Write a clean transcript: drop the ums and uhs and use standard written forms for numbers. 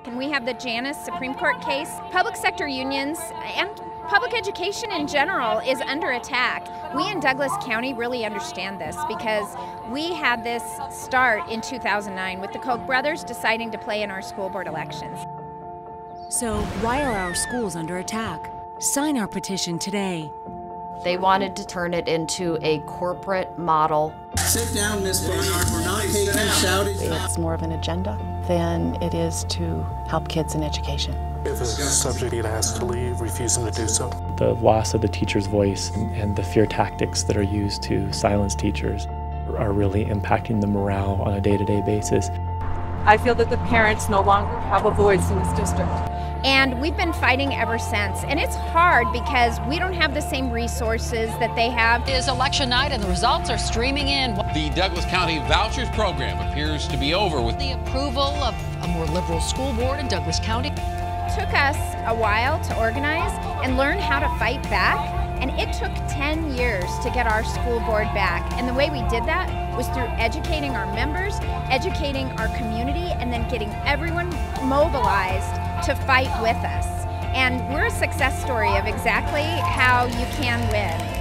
And we have the Janus Supreme Court case. Public sector unions and public education in general is under attack. We in Douglas County really understand this because we had this start in 2009 with the Koch brothers deciding to play in our school board elections. So why are our schools under attack? Sign our petition today. They wanted to turn it into a corporate model. Sit down, Miss Barnard. We're not taking shouting. It's more of an agenda than it is to help kids in education. If a subject has to leave, refuse them to do so. The loss of the teacher's voice and the fear tactics that are used to silence teachers are really impacting the morale on a day-to-day basis. I feel that the parents no longer have a voice in this district. And we've been fighting ever since. And it's hard because we don't have the same resources that they have. It is election night and the results are streaming in. The Douglas County Vouchers Program appears to be over with the approval of a more liberal school board in Douglas County. It took us a while to organize and learn how to fight back. And it took 10 years to get our school board back. And the way we did that was through educating our members, educating our community, and then getting everyone mobilized to fight with us. And we're a success story of exactly how you can win.